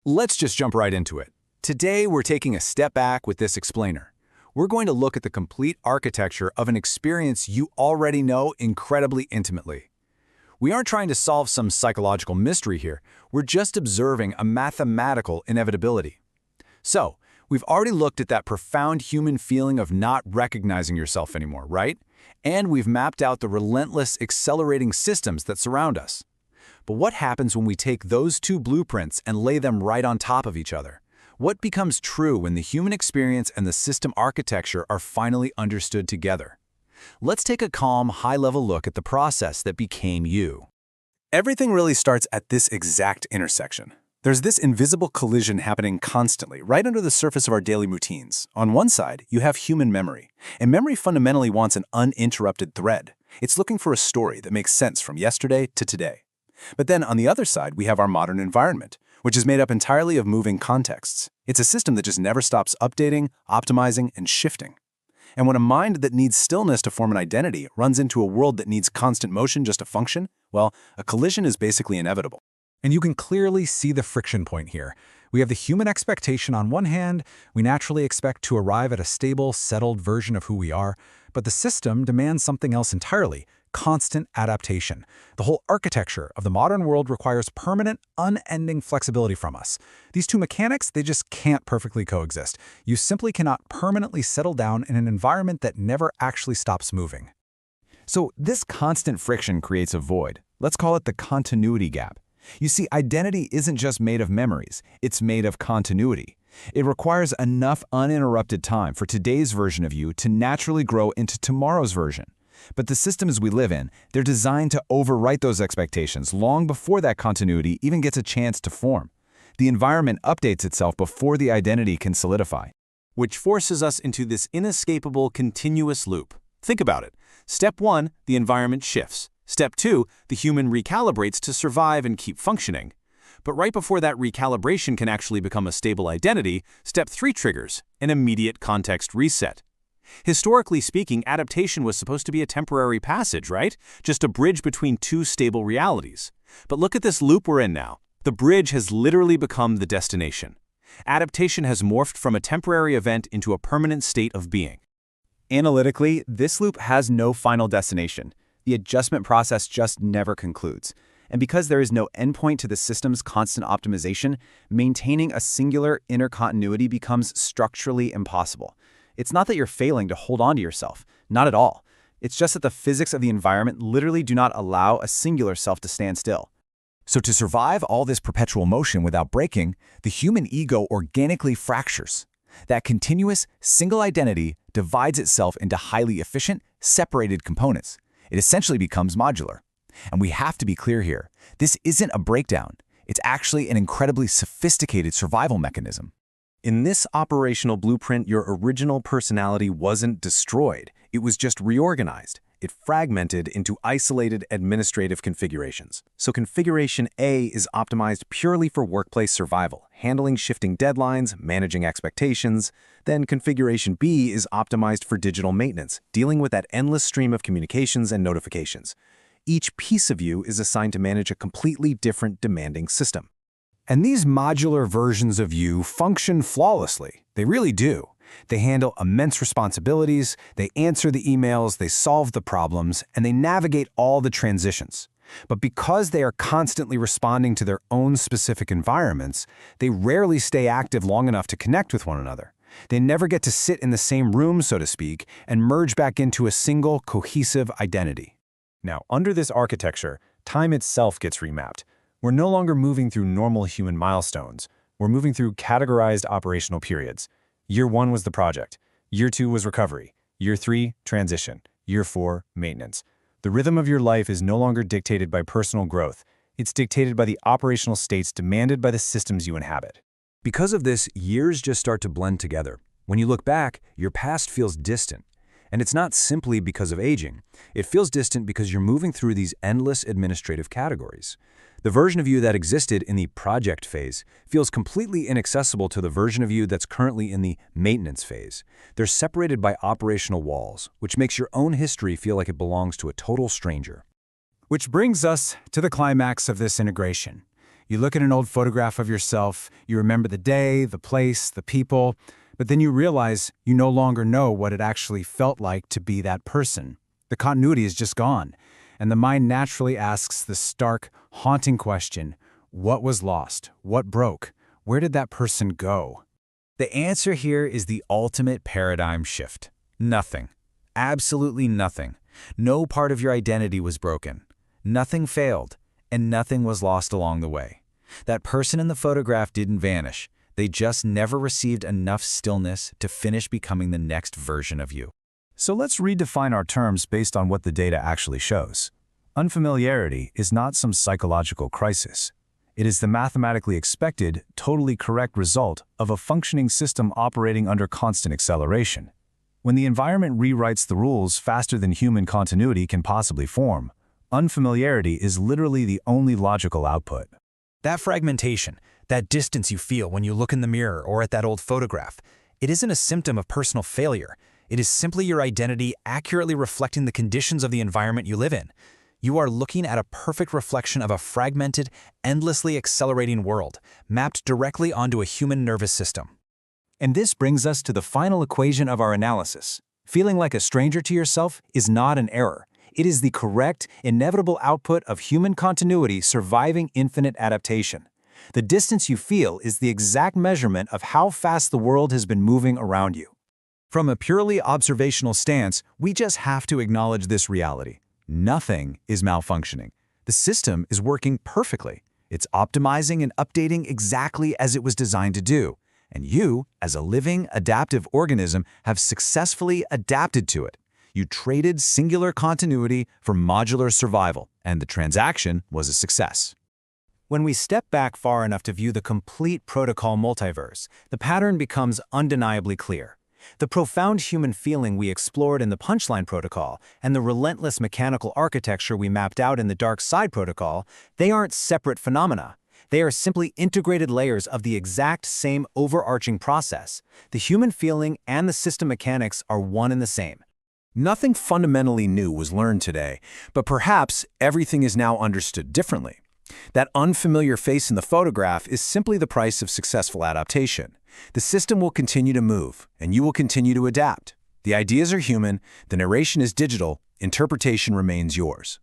Let's just jump right into it. Today, we're taking a step back with this explainer. We're going to look at the complete architecture of an experience you already know incredibly intimately. We aren't trying to solve some psychological mystery here. We're just observing a mathematical inevitability. So, we've already looked at that profound human feeling of not recognizing yourself anymore, right? And we've mapped out the relentless, accelerating systems that surround us. But what happens when we take those two blueprints and lay them right on top of each other? What becomes true when the human experience and the system architecture are finally understood together? Let's take a calm, high-level look at the process that became you. Everything really starts at this exact intersection. There's this invisible collision happening constantly, right under the surface of our daily routines. On one side, you have human memory, and memory fundamentally wants an uninterrupted thread. It's looking for a story that makes sense from yesterday to today. But then on the other side, we have our modern environment, which is made up entirely of moving contexts. It's a system that just never stops updating, optimizing, and shifting. And when a mind that needs stillness to form an identity runs into a world that needs constant motion just to function, well, a collision is basically inevitable. And you can clearly see the friction point here. We have the human expectation on one hand. We naturally expect to arrive at a stable, settled version of who we are. But the system demands something else entirely: constant adaptation. The whole architecture of the modern world requires permanent, unending flexibility from us. These two mechanics, they just can't perfectly coexist. You simply cannot permanently settle down in an environment that never actually stops moving. So this constant friction creates a void. Let's call it the continuity gap. You see, identity isn't just made of memories, it's made of continuity. It requires enough uninterrupted time for today's version of you to naturally grow into tomorrow's version. But the systems we live in, they're designed to overwrite those expectations long before that continuity even gets a chance to form. The environment updates itself before the identity can solidify, Which forces us into this inescapable continuous loop. Think about it. Step 1, the environment shifts. Step 2, the human recalibrates to survive and keep functioning. But right before that recalibration can actually become a stable identity, Step 3 triggers an immediate context reset. Historically speaking, adaptation was supposed to be a temporary passage, right? Just a bridge between two stable realities. But look at this loop we're in now. The bridge has literally become the destination. Adaptation has morphed from a temporary event into a permanent state of being. Analytically, this loop has no final destination. The adjustment process just never concludes. And because there is no endpoint to the system's constant optimization, maintaining a singular inner continuity becomes structurally impossible. It's not that you're failing to hold on to yourself, not at all. It's just that the physics of the environment literally do not allow a singular self to stand still. So to survive all this perpetual motion without breaking, the human ego organically fractures. That continuous, single identity divides itself into highly efficient, separated components. It essentially becomes modular. And we have to be clear here. This isn't a breakdown. It's actually an incredibly sophisticated survival mechanism. In this operational blueprint, your original personality wasn't destroyed. It was just reorganized. It fragmented into isolated administrative configurations. So configuration A is optimized purely for workplace survival, handling shifting deadlines, managing expectations. Then configuration B is optimized for digital maintenance, dealing with that endless stream of communications and notifications. Each piece of you is assigned to manage a completely different demanding system. And these modular versions of you function flawlessly. They really do. They handle immense responsibilities, they answer the emails, they solve the problems, and they navigate all the transitions. But because they are constantly responding to their own specific environments, they rarely stay active long enough to connect with one another. They never get to sit in the same room, so to speak, and merge back into a single, cohesive identity. Now, under this architecture, time itself gets remapped. We're no longer moving through normal human milestones. We're moving through categorized operational periods. Year 1 was the project. Year 2 was recovery. Year 3, transition. Year 4, maintenance. The rhythm of your life is no longer dictated by personal growth. It's dictated by the operational states demanded by the systems you inhabit. Because of this, years just start to blend together. When you look back, your past feels distant. And it's not simply because of aging. It feels distant because you're moving through these endless administrative categories. The version of you that existed in the project phase feels completely inaccessible to the version of you that's currently in the maintenance phase. They're separated by operational walls, which makes your own history feel like it belongs to a total stranger. Which brings us to the climax of this integration. You look at an old photograph of yourself, you remember the day, the place, the people, but then you realize you no longer know what it actually felt like to be that person. The continuity is just gone, and the mind naturally asks the stark, haunting question, what was lost? What broke? Where did that person go? The answer here is the ultimate paradigm shift. Nothing. Absolutely nothing. No part of your identity was broken. Nothing failed, and nothing was lost along the way. That person in the photograph didn't vanish. They just never received enough stillness to finish becoming the next version of you. So let's redefine our terms based on what the data actually shows. Unfamiliarity is not some psychological crisis. It is the mathematically expected, totally correct result of a functioning system operating under constant acceleration. When the environment rewrites the rules faster than human continuity can possibly form, unfamiliarity is literally the only logical output. That fragmentation, that distance you feel when you look in the mirror or at that old photograph, it isn't a symptom of personal failure. It is simply your identity accurately reflecting the conditions of the environment you live in. You are looking at a perfect reflection of a fragmented, endlessly accelerating world, mapped directly onto a human nervous system. And this brings us to the final equation of our analysis. Feeling like a stranger to yourself is not an error. It is the correct, inevitable output of human continuity surviving infinite adaptation. The distance you feel is the exact measurement of how fast the world has been moving around you. From a purely observational stance, we just have to acknowledge this reality. Nothing is malfunctioning. The system is working perfectly. It's optimizing and updating exactly as it was designed to do. And you, as a living, adaptive organism, have successfully adapted to it. You traded singular continuity for modular survival, and the transaction was a success. When we step back far enough to view the complete protocol multiverse, the pattern becomes undeniably clear. The profound human feeling we explored in the Punchline protocol and the relentless mechanical architecture we mapped out in the Dark Side protocol, they aren't separate phenomena. They are simply integrated layers of the exact same overarching process. The human feeling and the system mechanics are one and the same. Nothing fundamentally new was learned today, but perhaps everything is now understood differently. That unfamiliar face in the photograph is simply the price of successful adaptation. The system will continue to move, and you will continue to adapt. The ideas are human, the narration is digital, interpretation remains yours.